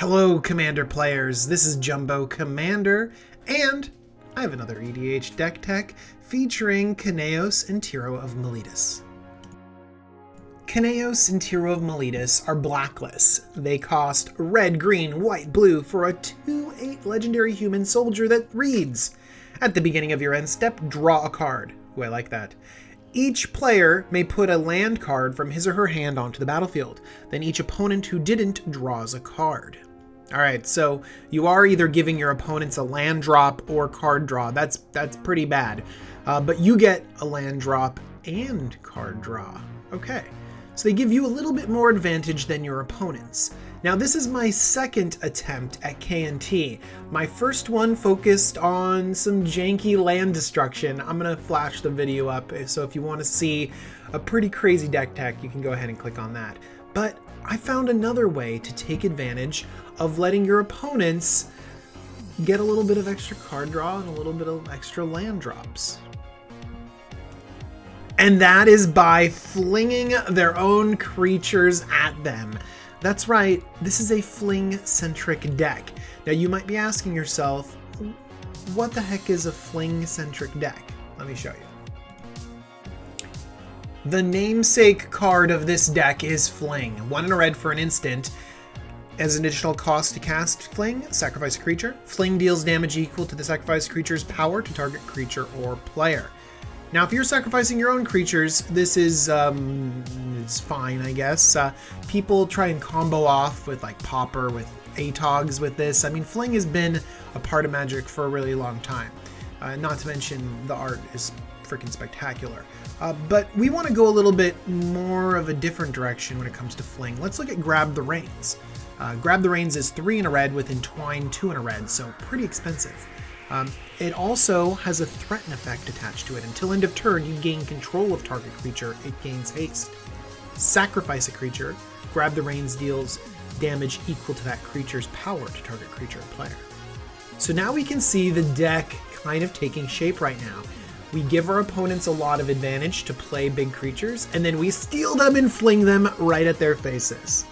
Hello, Commander players. This is Jumbo Commander, and I have another EDH deck tech featuring Kynaios and Tiro of Meletis. Kynaios and Tiro of Meletis are blackless. They cost red, green, white, blue for a 2/8 legendary human soldier that reads, at the beginning of your end step, draw a card. Ooh, I like that. Each player may put a land card from his or her hand onto the battlefield. Then each opponent who didn't draws a card. Alright, so you are either giving your opponents a land drop or card draw. That's pretty bad. But you get a land drop and card draw. Okay, so they give you a little bit more advantage than your opponents. Now this is my second attempt at K&T. My first one focused on some janky land destruction. I'm going to flash the video up, so if you want to see a pretty crazy deck tech, you can go ahead and click on that. But I found another way to take advantage of letting your opponents get a little bit of extra card draw and a little bit of extra land drops. And that is by flinging their own creatures at them. That's right, this is a Fling-centric deck. Now you might be asking yourself, what the heck is a Fling-centric deck? Let me show you. The namesake card of this deck is Fling. 1 and a red for an instant. As an additional cost to cast Fling, sacrifice a creature. Fling deals damage equal to the sacrificed creature's power to target creature or player. Now, if you're sacrificing your own creatures, this is it's fine, I guess. People try and combo off with like Pauper, with Atogs with this. I mean, Fling has been a part of Magic for a really long time. Not to mention the art is freaking spectacular. But we want to go a little bit more of a different direction when it comes to Fling. Let's look at Grab the Reins. Grab the Reins is 3 and a red with Entwine 2 and a red, so pretty expensive. It also has a threaten effect attached to it. Until end of turn, you gain control of target creature, it gains haste. Sacrifice a creature, Grab the Reins deals damage equal to that creature's power to target creature or player. So now we can see the deck kind of taking shape right now. We give our opponents a lot of advantage to play big creatures, and then we steal them and fling them right at their faces.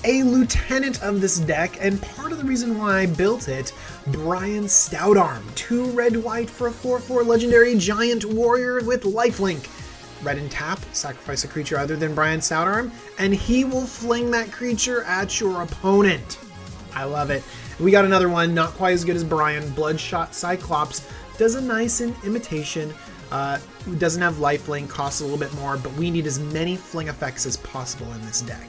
A lieutenant of this deck, and part of the reason why I built it, Brian Stoutarm. 2 red-white for a 4/4 legendary giant warrior with lifelink. Red and tap, sacrifice a creature other than Brian Stoutarm, and he will fling that creature at your opponent. I love it. We got another one, not quite as good as Brian. Bloodshot Cyclops does a nice imitation. Doesn't have lifelink, costs a little bit more, but we need as many fling effects as possible in this deck.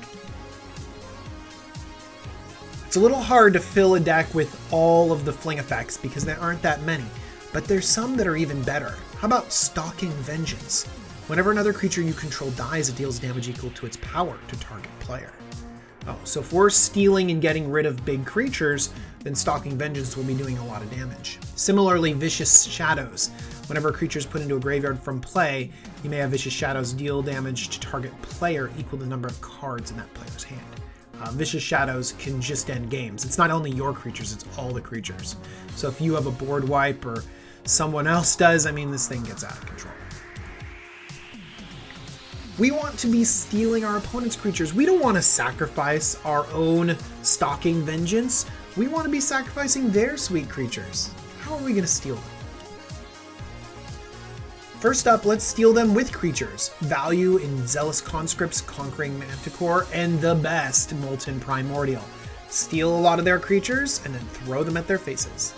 It's a little hard to fill a deck with all of the fling effects because there aren't that many, but there's some that are even better. How about Stalking Vengeance? Whenever another creature you control dies, it deals damage equal to its power to target player. Oh, so if we're stealing and getting rid of big creatures, then Stalking Vengeance will be doing a lot of damage. Similarly, Vicious Shadows. Whenever a creature is put into a graveyard from play, you may have Vicious Shadows deal damage to target player equal to the number of cards in that player's hand. Vicious Shadows can just end games. It's not only your creatures, it's all the creatures. So if you have a board wipe or someone else does, I mean, this thing gets out of control. We want to be stealing our opponent's creatures. We don't want to sacrifice our own Stalking Vengeance. We want to be sacrificing their sweet creatures. How are we going to steal them? First up, let's steal them with creatures. Value in Zealous Conscript's Conquering Manticore, and the best, Molten Primordial. Steal a lot of their creatures, and then throw them at their faces.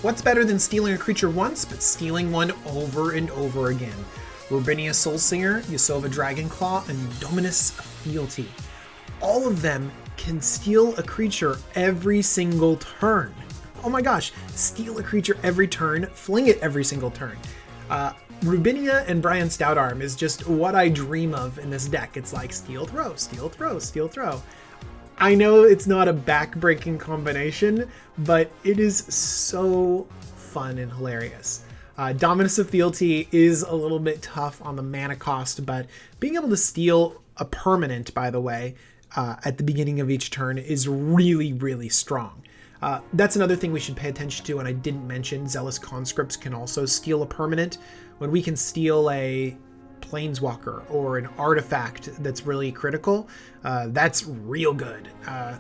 What's better than stealing a creature once, but stealing one over and over again? Rubinia Soulsinger, Yasova Dragonclaw, and Dominus Fealty. All of them can steal a creature every single turn. Oh my gosh, steal a creature every turn, fling it every single turn. Rubinia and Brian Stoutarm is just what I dream of in this deck. It's like steal, throw, steal, throw, steal, throw. I know it's not a back-breaking combination, but it is so fun and hilarious. Dominus of Fealty is a little bit tough on the mana cost, but being able to steal a permanent, by the way, at the beginning of each turn is really, really strong. That's another thing we should pay attention to, and I didn't mention, Zealous Conscripts can also steal a permanent. When we can steal a planeswalker or an artifact that's really critical, that's real good.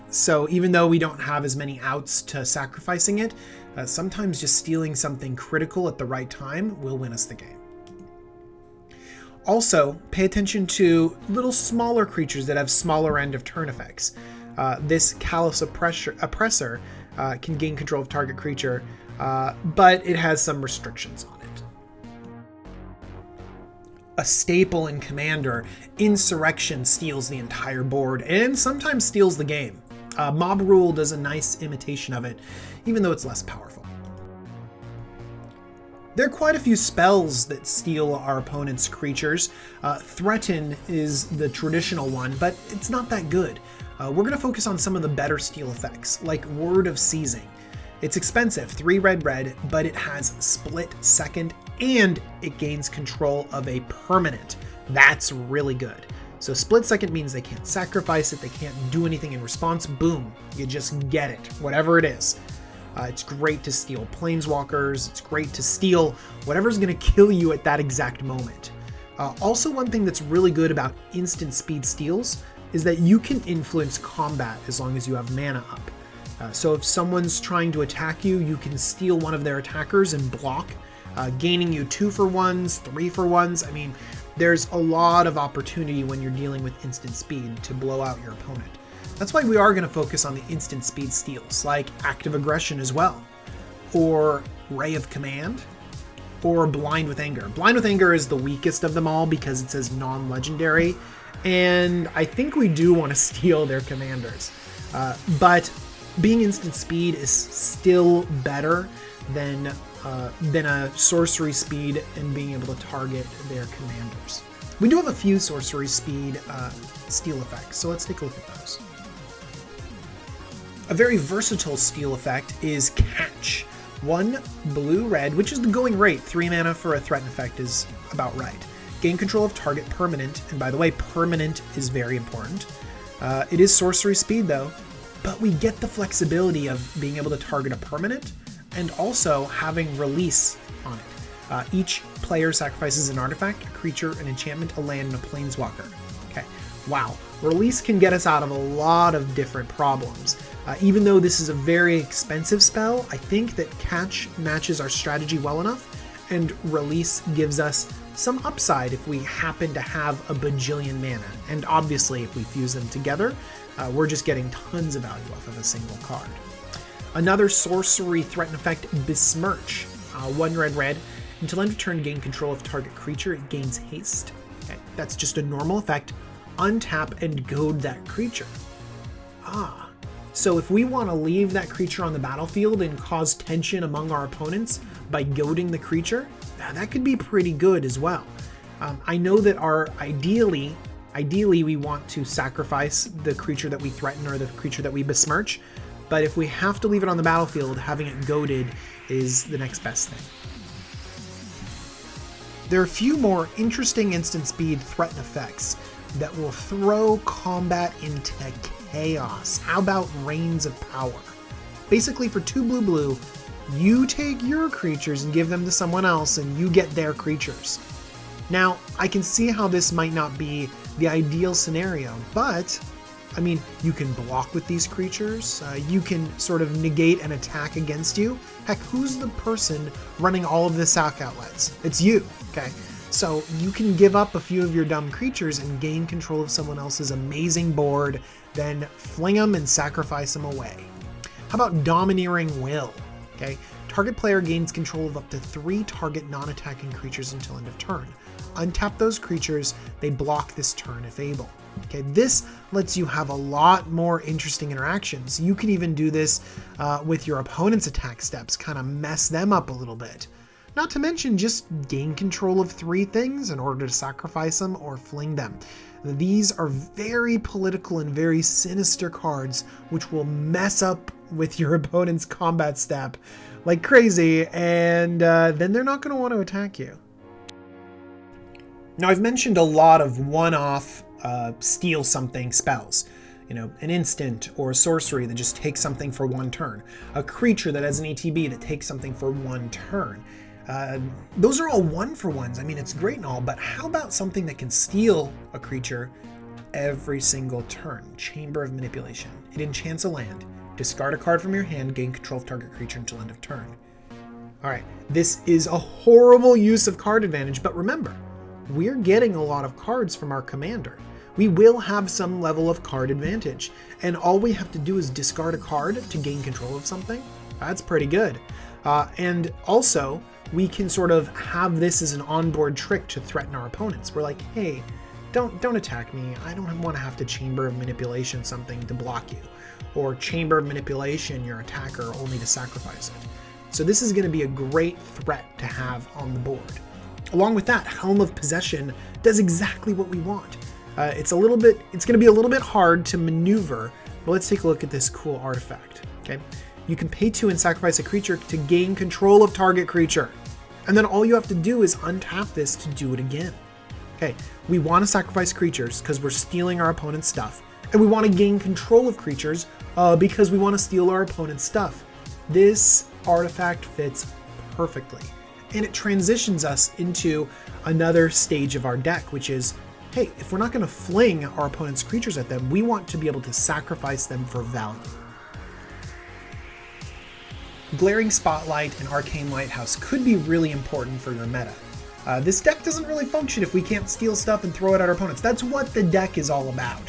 So even though we don't have as many outs to sacrificing it, sometimes just stealing something critical at the right time will win us the game. Also, pay attention to little smaller creatures that have smaller end of turn effects. This Callous Oppressor can gain control of target creature, but it has some restrictions on it. A staple in Commander, Insurrection steals the entire board and sometimes steals the game. Mob Rule does a nice imitation of it, even though it's less powerful. There are quite a few spells that steal our opponent's creatures. Threaten is the traditional one, but it's not that good. We're going to focus on some of the better steal effects, like Word of Seizing. It's expensive, 3 red, but it has Split Second, and it gains control of a permanent. That's really good. So Split Second means they can't sacrifice it, they can't do anything in response. Boom, you just get it, whatever it is. It's great to steal planeswalkers. It's great to steal whatever's going to kill you at that exact moment. Also, one thing that's really good about instant speed steals is that you can influence combat as long as you have mana up. So if someone's trying to attack you, you can steal one of their attackers and block, gaining you 2-for-1s, 3-for-1s. I mean, there's a lot of opportunity when you're dealing with instant speed to blow out your opponent. That's why we are going to focus on the instant speed steals, like Active Aggression as well, or Ray of Command, or Blind with Anger. Blind with Anger is the weakest of them all because it says non-legendary, and I think we do want to steal their commanders. But being instant speed is still better than a sorcery speed and being able to target their commanders. We do have a few sorcery speed steal effects, so let's take a look at those. A very versatile steal effect is Catch. 1 blue-red, which is the going rate. 3 mana for a threaten effect is about right. Gain control of target permanent, and by the way, permanent is very important. It is sorcery speed though, but we get the flexibility of being able to target a permanent and also having release on it. Each player sacrifices an artifact, a creature, an enchantment, a land, and a planeswalker. Okay, wow. Release can get us out of a lot of different problems. Even though this is a very expensive spell, I think that Catch matches our strategy well enough, and Release gives us some upside if we happen to have a bajillion mana. And obviously, if we fuse them together, we're just getting tons of value off of a single card. Another sorcery threaten effect, Besmirch. 1 red. Until end of turn, gain control of target creature. It gains haste. Okay, that's just a normal effect. Untap and goad that creature. So if we want to leave that creature on the battlefield and cause tension among our opponents by goading the creature, that could be pretty good as well. I know that ideally we want to sacrifice the creature that we threaten or the creature that we besmirch, but if we have to leave it on the battlefield, having it goaded is the next best thing. There are a few more interesting instant speed threaten effects that will throw combat into chaos. How about Reigns of Power? Basically, for 2 blue, you take your creatures and give them to someone else, and you get their creatures. Now, I can see how this might not be the ideal scenario, but, I mean, you can block with these creatures, you can sort of negate an attack against you. Heck, who's the person running all of the sack outlets? It's you, okay? So you can give up a few of your dumb creatures and gain control of someone else's amazing board, then fling them and sacrifice them away. How about Domineering Will? Okay, target player gains control of up to 3 target non-attacking creatures until end of turn. Untap those creatures, they block this turn if able. Okay, this lets you have a lot more interesting interactions. You can even do this with your opponent's attack steps, kind of mess them up a little bit. Not to mention just gain control of 3 things in order to sacrifice them or fling them. These are very political and very sinister cards, which will mess up with your opponent's combat step like crazy, and then they're not going to want to attack you. Now, I've mentioned a lot of one-off steal something spells. You know, an instant or a sorcery that just takes something for 1 turn. A creature that has an ETB that takes something for 1 turn. Those are all 1-for-1s. I mean, it's great and all, but how about something that can steal a creature every single turn? Chamber of Manipulation. It enchants a land. Discard a card from your hand, gain control of target creature until end of turn. Alright, this is a horrible use of card advantage, but remember, we're getting a lot of cards from our commander. We will have some level of card advantage, and all we have to do is discard a card to gain control of something. That's pretty good. And also, we can sort of have this as an onboard trick to threaten our opponents. We're like, hey, don't attack me. I don't want to have to Chamber of Manipulation something to block you. Or Chamber of Manipulation your attacker only to sacrifice it. So this is going to be a great threat to have on the board. Along with that, Helm of Possession does exactly what we want. It's going to be a little bit hard to maneuver, but let's take a look at this cool artifact. Okay, you can pay 2 and sacrifice a creature to gain control of target creature. And then all you have to do is untap this to do it again. Okay, we want to sacrifice creatures because we're stealing our opponent's stuff. And we want to gain control of creatures because we want to steal our opponent's stuff. This artifact fits perfectly. And it transitions us into another stage of our deck, which is, hey, if we're not going to fling our opponent's creatures at them, we want to be able to sacrifice them for value. Glaring Spotlight and Arcane Lighthouse could be really important for your meta. This deck doesn't really function if we can't steal stuff and throw it at our opponents. That's what the deck is all about.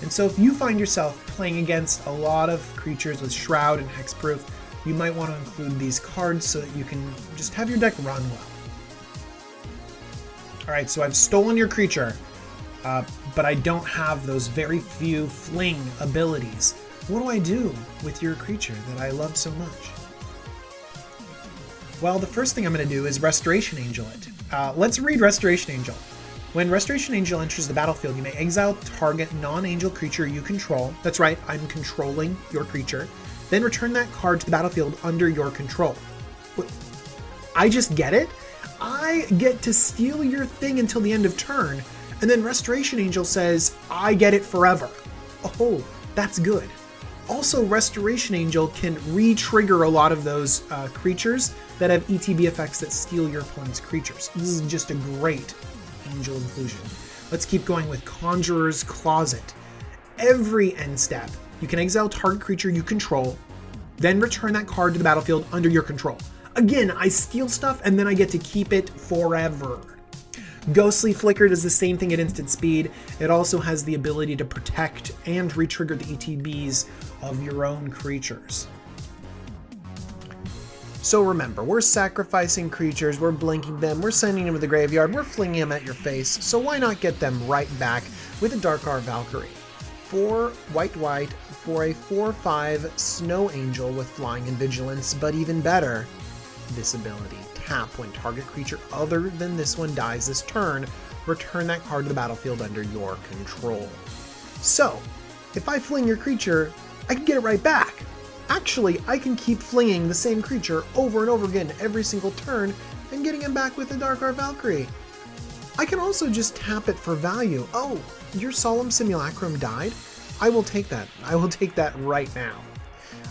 And so if you find yourself playing against a lot of creatures with Shroud and Hexproof, you might want to include these cards so that you can just have your deck run well. Alright, so I've stolen your creature, but I don't have those very few Fling abilities. What do I do with your creature that I love so much? Well, the first thing I'm going to do is Restoration Angel it. Let's read Restoration Angel. When Restoration Angel enters the battlefield, you may exile target non-angel creature you control. That's right, I'm controlling your creature. Then return that card to the battlefield under your control. I just get it? I get to steal your thing until the end of turn, and then Restoration Angel says, I get it forever. Oh, that's good. Also, Restoration Angel can re-trigger a lot of those creatures that have ETB effects that steal your opponent's creatures. This is just a great angel inclusion. Let's keep going with Conjurer's Closet. Every end step, you can exile target creature you control, then return that card to the battlefield under your control. Again, I steal stuff and then I get to keep it forever. Ghostly Flicker does the same thing at instant speed. It also has the ability to protect and re-trigger the ETBs of your own creatures. So remember, we're sacrificing creatures, we're blinking them, we're sending them to the graveyard, we're flinging them at your face, so why not get them right back with a Darkar Valkyrie? 4 white for a 4/5 Snow Angel with Flying and Vigilance, but even better, this ability. Tap when target creature other than this one dies this turn, return that card to the battlefield under your control. So, if I fling your creature, I can get it right back. Actually, I can keep flinging the same creature over and over again every single turn and getting him back with the Darkar Valkyrie. I can also just tap it for value. Oh, your Solemn Simulacrum died? I will take that. I will take that right now.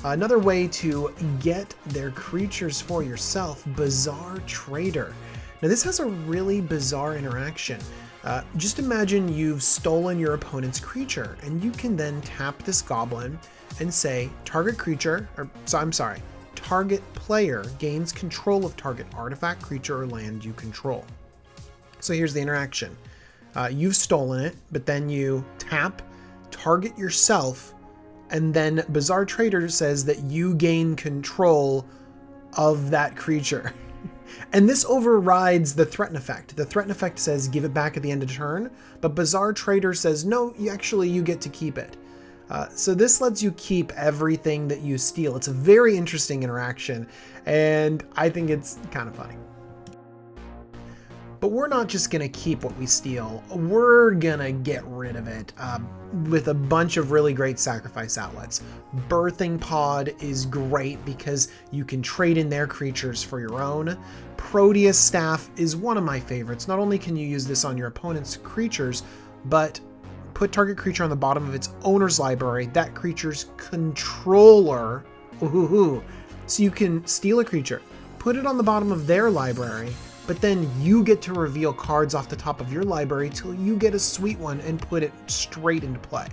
Another way to get their creatures for yourself, Bizarre Trader. Now this has a really bizarre interaction. Just imagine you've stolen your opponent's creature, and you can then tap this goblin and say, target player gains control of target artifact, creature, or land you control. So here's the interaction. You've stolen it, but then you tap, target yourself, and then Bizarre Trader says that you gain control of that creature. And this overrides the threaten effect. The threaten effect says give it back at the end of turn, but Bizarre Trader says no, you get to keep it. So this lets you keep everything that you steal. It's a very interesting interaction, and I think it's kind of funny. But we're not just going to keep what we steal, we're going to get rid of it with a bunch of really great sacrifice outlets. Birthing Pod is great because you can trade in their creatures for your own. Proteus Staff is one of my favorites. Not only can you use this on your opponent's creatures, but put target creature on the bottom of its owner's library, that creature's controller. Ooh. So you can steal a creature, put it on the bottom of their library, but then you get to reveal cards off the top of your library till you get a sweet one and put it straight into play.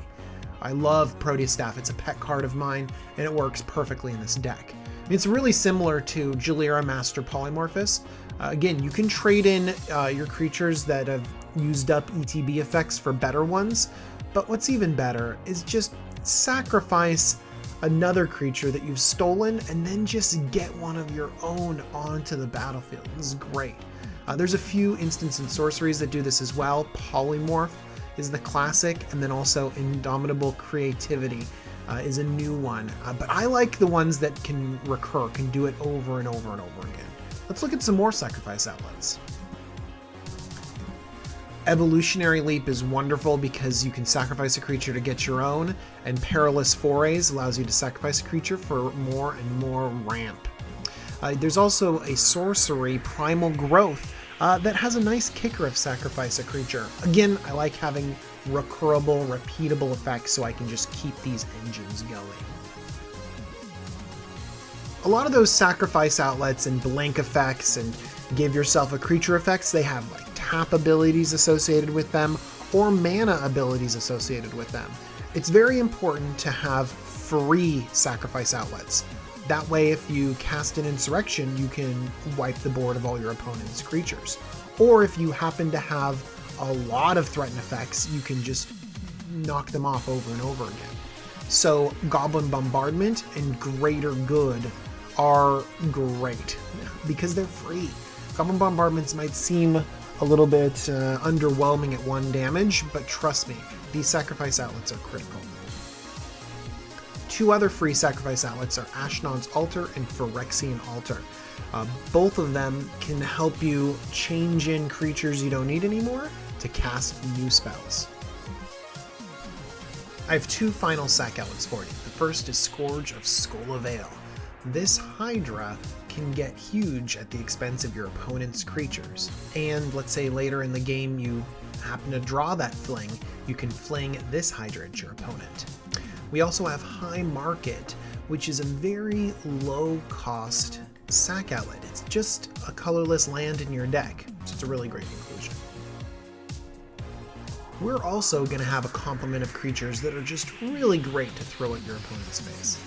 I love Proteus Staff. It's a pet card of mine, and it works perfectly in this deck. It's really similar to Jalira Master Polymorphist. Again, you can trade in your creatures that have used up ETB effects for better ones, but what's even better is just sacrifice another creature that you've stolen and then just get one of your own onto the battlefield. This is great. There's a few instants and sorceries that do this as well. Polymorph is the classic, and then also Indomitable Creativity is a new one. But I like the ones that can recur, can do it over and over and over again. Let's look at some more sacrifice outlets. Evolutionary Leap is wonderful because you can sacrifice a creature to get your own, and Perilous Forays allows you to sacrifice a creature for more and more ramp. There's also a sorcery, Primal Growth, that has a nice kicker of sacrifice a creature. Again, I like having recurable, repeatable effects so I can just keep these engines going. A lot of those sacrifice outlets and blank effects and give yourself a creature effects, they have like tap abilities associated with them or mana abilities associated with them. It's very important to have free sacrifice outlets. That way, if you cast an Insurrection, you can wipe the board of all your opponent's creatures. Or if you happen to have a lot of threaten effects, you can just knock them off over and over again. So Goblin Bombardment and Greater Good are great because they're free. Goblin Bombardments might seem a little bit underwhelming at 1 damage, but trust me, these sacrifice outlets are critical. 2 other free sacrifice outlets are Ashnod's Altar and Phyrexian Altar. Both of them can help you change in creatures you don't need anymore to cast new spells. I have 2 final sac outlets for you. The first is Scourge of Skolavale. This Hydra can get huge at the expense of your opponent's creatures. And let's say later in the game you happen to draw that Fling, you can fling this Hydra at your opponent. We also have High Market, which is a very low cost sack outlet. It's just a colorless land in your deck, so it's a really great inclusion. We're also going to have a complement of creatures that are just really great to throw at your opponent's face.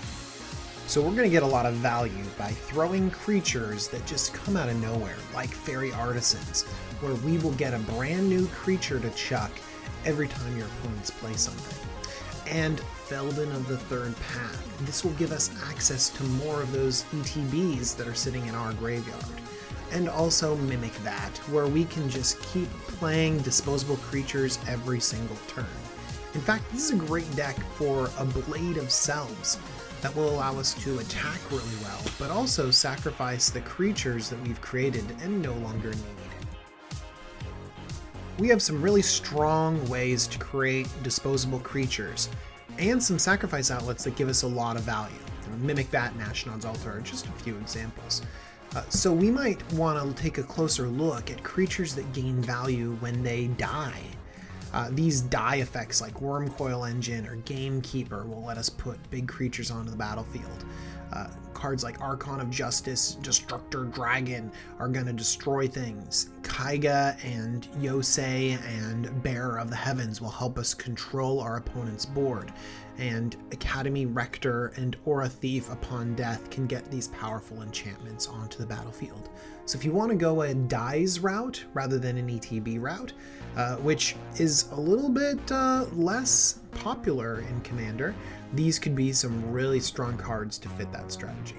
So we're going to get a lot of value by throwing creatures that just come out of nowhere, like Fairy Artisans, where we will get a brand new creature to chuck every time your opponents play something. And Felden of the Third Path. This will give us access to more of those ETBs that are sitting in our graveyard. And also Mimic That, where we can just keep playing disposable creatures every single turn. In fact, this is a great deck for a Blade of Selves that will allow us to attack really well, but also sacrifice the creatures that we've created and no longer need. We have some really strong ways to create disposable creatures, and some sacrifice outlets that give us a lot of value. Mimic That and Ashnod's Altar are just a few examples. So we might want to take a closer look at creatures that gain value when they die. These die effects like Wormcoil Engine or Gamekeeper will let us put big creatures onto the battlefield. Cards like Archon of Justice, Destructor Dragon are going to destroy things. Kaiga and Yosei and Bearer of the Heavens will help us control our opponent's board. And Academy Rector and Aura Thief upon death can get these powerful enchantments onto the battlefield. So if you want to go a dies route rather than an ETB route, which is a little bit less popular in Commander, these could be some really strong cards to fit that strategy.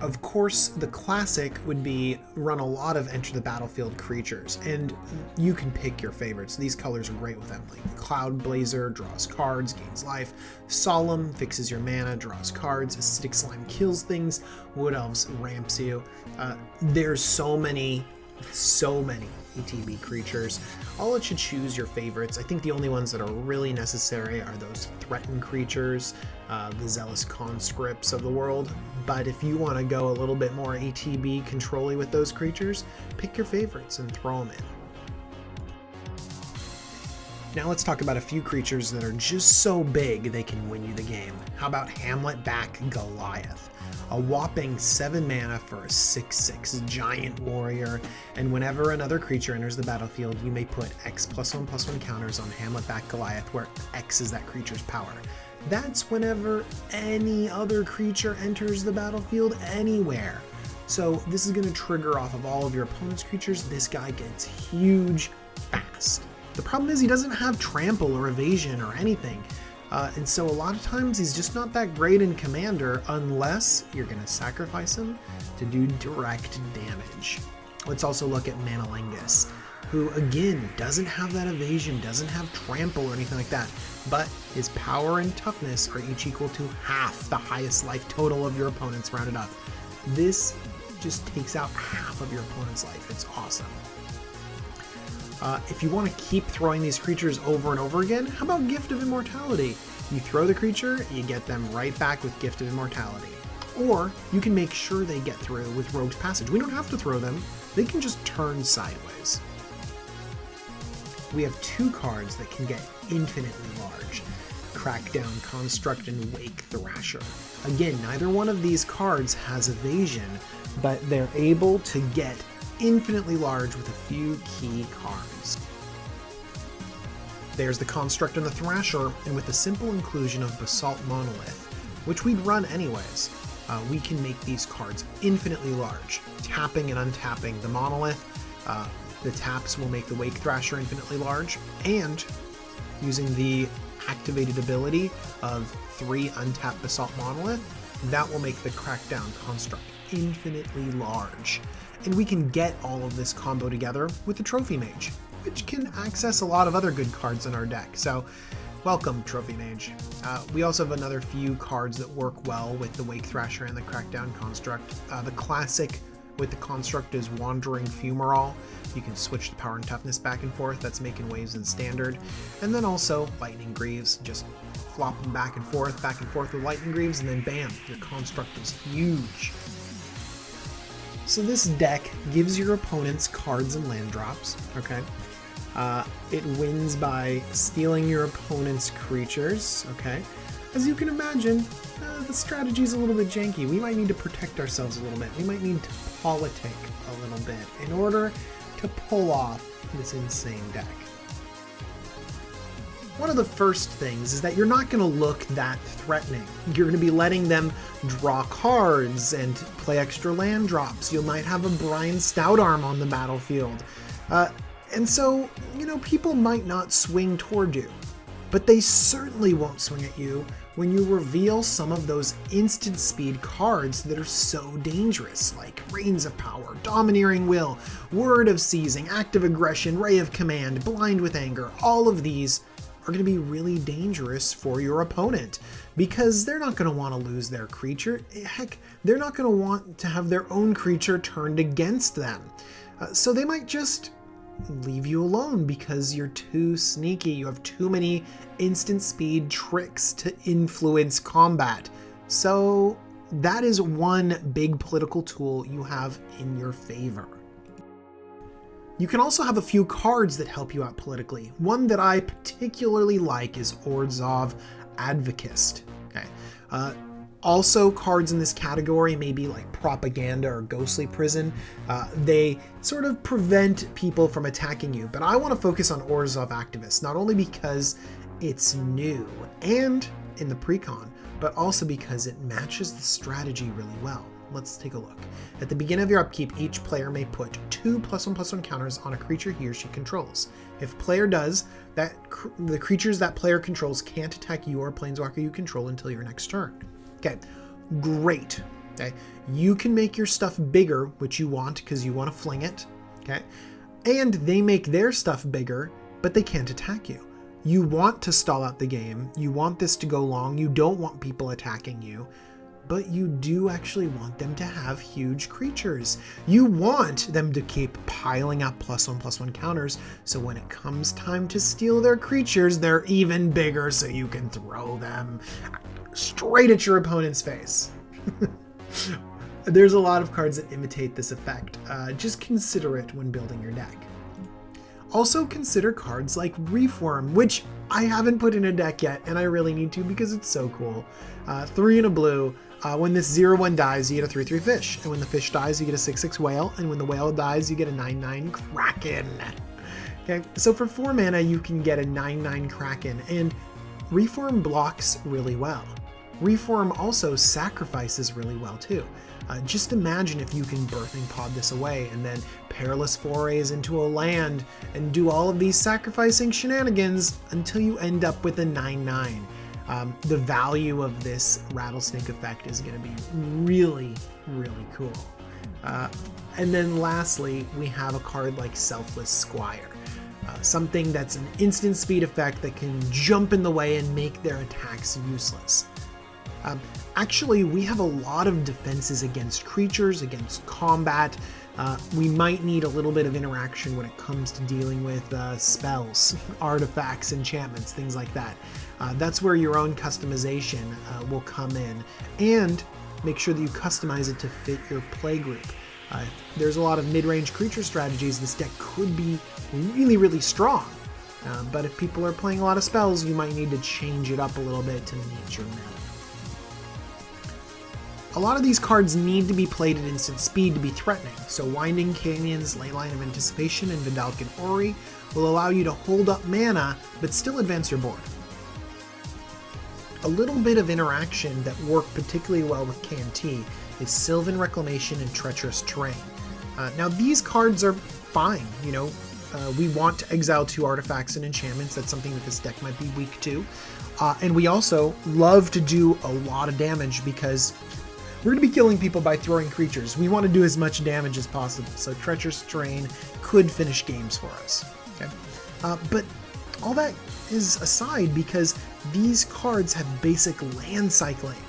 Of course, the classic would be run a lot of Enter the Battlefield creatures, and you can pick your favorites. These colors are great with them, like Cloud Blazer draws cards, gains life, Solemn fixes your mana, draws cards, Acidic Slime kills things, Wood Elves ramps you. There's so many ETB creatures. I'll let you choose your favorites. I think the only ones that are really necessary are those threatened creatures, the Zealous Conscripts of the world. But if you want to go a little bit more ETB control-y with those creatures, pick your favorites and throw them in. Now let's talk about a few creatures that are just so big they can win you the game. How about Hamlet back Goliath? a whopping 7 mana for a 6/6 giant warrior, and whenever another creature enters the battlefield, you may put X+1/+1 counters on Hamlet-backed Goliath, where X is that creature's power. That's whenever any other creature enters the battlefield anywhere. So this is going to trigger off of all of your opponent's creatures. This guy gets huge fast. The problem is he doesn't have trample or evasion or anything. And so a lot of times he's just not that great in Commander unless you're going to sacrifice him to do direct damage. Let's also look at Manalingus, who again doesn't have that evasion, doesn't have trample or anything like that, but his power and toughness are each equal to half the highest life total of your opponent's rounded up. This just takes out half of your opponent's life. It's awesome. If you want to keep throwing these creatures over and over again, how about Gift of Immortality? You throw the creature, you get them right back with Gift of Immortality. Or you can make sure they get through with Rogue's Passage. We don't have to throw them, they can just turn sideways. We have 2 cards that can get infinitely large. Crackdown, Construct, and Wake Thrasher. Again, neither one of these cards has evasion, but they're able to get infinitely large with a few key cards. There's the Construct and the Thrasher, and with the simple inclusion of Basalt Monolith, which we'd run anyways, we can make these cards infinitely large. Tapping and untapping the Monolith, the taps will make the Wake Thrasher infinitely large, and using the activated ability of 3 untapped Basalt Monolith, that will make the Crackdown Construct infinitely large. And we can get all of this combo together with the Trophy Mage, which can access a lot of other good cards in our deck. So welcome, Trophy Mage. We also have another few cards that work well with the Wake Thrasher and the Crackdown Construct. The classic with the Construct is Wandering Fumarole. You can switch the power and toughness back and forth. That's making waves in Standard. And then also Lightning Greaves, just flop them back and forth with Lightning Greaves, and then bam, your Construct is huge. So this deck gives your opponents cards and land drops, okay? It wins by stealing your opponent's creatures, okay? As you can imagine, the strategy is a little bit janky. We might need to protect ourselves a little bit. We might need to politic a little bit in order to pull off this insane deck. One of the first things is that you're not going to look that threatening. You're going to be letting them draw cards and play extra land drops. You might have a Brian Stoutarm on the battlefield. And so, you know, people might not swing toward you, but they certainly won't swing at you when you reveal some of those instant speed cards that are so dangerous, like Reigns of Power, Domineering Will, Word of Seizing, Active Aggression, Ray of Command, Blind with Anger. All of these are going to be really dangerous for your opponent because they're not going to want to lose their creature. Heck, they're not going to want to have their own creature turned against them. So they might just leave you alone because you're too sneaky. You have too many instant speed tricks to influence combat. So that is one big political tool you have in your favor. You can also have a few cards that help you out politically. One that I particularly like is Orzhov Advocist. Okay. Also, cards in this category may be like Propaganda or Ghostly Prison. They sort of prevent people from attacking you, but I want to focus on Orzhov Activist, not only because it's new and in the precon, but also because it matches the strategy really well. Let's take a look. At the beginning of your upkeep, each player may put 2 +1/+1 counters on a creature he or she controls. If player does, the creatures that player controls can't attack you or a planeswalker you control until your next turn. Okay, great. Okay, you can make your stuff bigger, which you want because you want to fling it. Okay, and they make their stuff bigger, but they can't attack you. You want to stall out the game. You want this to go long. You don't want people attacking you. But you do actually want them to have huge creatures. You want them to keep piling up +1/+1 counters, so when it comes time to steal their creatures, they're even bigger so you can throw them straight at your opponent's face. There's a lot of cards that imitate this effect. Just consider it when building your deck. Also consider cards like Reform, which I haven't put in a deck yet, and I really need to because it's so cool. 3 and a blue. When this 0/1 dies, you get a 3/3 fish. And when the fish dies, you get a 6/6 whale. And when the whale dies, you get a 9/9 kraken. Okay, so for 4 mana, you can get a 9/9 kraken. And Reform blocks really well. Reform also sacrifices really well too. Just imagine if you can Birthing Pod this away and then Perilous Forays into a land and do all of these sacrificing shenanigans until you end up with a 9/9. The value of this Rattlesnake effect is going to be really, really cool. And then lastly, we have a card like Selfless Squire. Something that's an instant speed effect that can jump in the way and make their attacks useless. Actually, we have a lot of defenses against creatures, against combat. We might need a little bit of interaction when it comes to dealing with spells, artifacts, enchantments, things like that. That's where your own customization will come in, and make sure that you customize it to fit your play group. There's a lot of mid-range creature strategies. This deck could be really, really strong, but if people are playing a lot of spells, you might need to change it up a little bit to meet your meta. A lot of these cards need to be played at instant speed to be threatening, so Winding Canyon's Leyline of Anticipation and Vidalcan Ori will allow you to hold up mana, but still advance your board. A little bit of interaction that worked particularly well with KNT is Sylvan Reclamation and Treacherous Terrain. Now these cards are fine, you know, we want to exile 2 artifacts and enchantments. That's something that this deck might be weak to. And we also love to do a lot of damage because we're going to be killing people by throwing creatures. We want to do as much damage as possible, so Treacherous Terrain could finish games for us. Okay? But all that is aside because these cards have basic land cycling.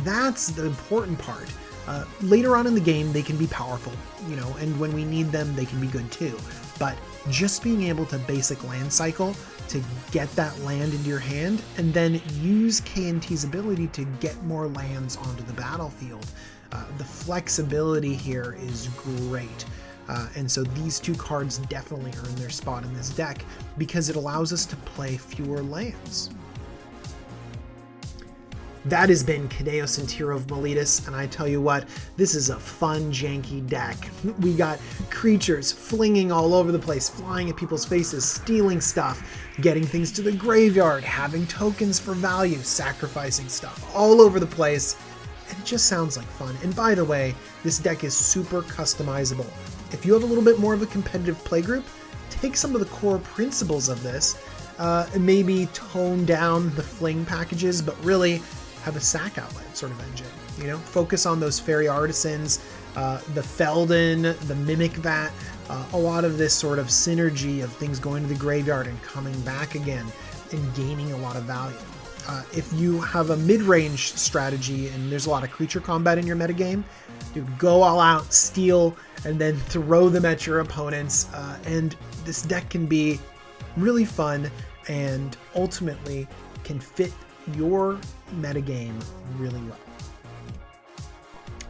That's the important part. Later on in the game, they can be powerful, you know, and when we need them, they can be good too. But just being able to basic land cycle to get that land into your hand and then use KNT's ability to get more lands onto the battlefield. The flexibility here is great. And so these 2 cards definitely earn their spot in this deck because it allows us to play fewer lands. That has been Kynaios and Tiro of Meletis, and I tell you what, this is a fun, janky deck. We got creatures flinging all over the place, flying at people's faces, stealing stuff, getting things to the graveyard, having tokens for value, sacrificing stuff all over the place, and it just sounds like fun. And by the way, this deck is super customizable. If you have a little bit more of a competitive playgroup, take some of the core principles of this, and maybe tone down the Fling packages, but really have a sack outlet sort of engine, you know, focus on those fairy artisans, the Feldon, the Mimic Vat, a lot of this sort of synergy of things going to the graveyard and coming back again and gaining a lot of value. If you have a mid-range strategy and there's a lot of creature combat in your metagame, dude, go all out, steal, and then throw them at your opponents, and this deck can be really fun and ultimately can fit your metagame really well.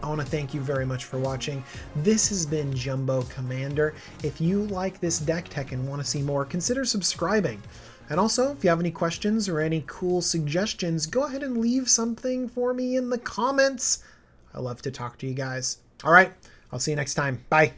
I want to thank you very much for watching. This has been Jumbo Commander. If you like this deck tech and want to see more, consider subscribing. And also, if you have any questions or any cool suggestions, go ahead and leave something for me in the comments. I love to talk to you guys. All right, I'll see you next time. Bye.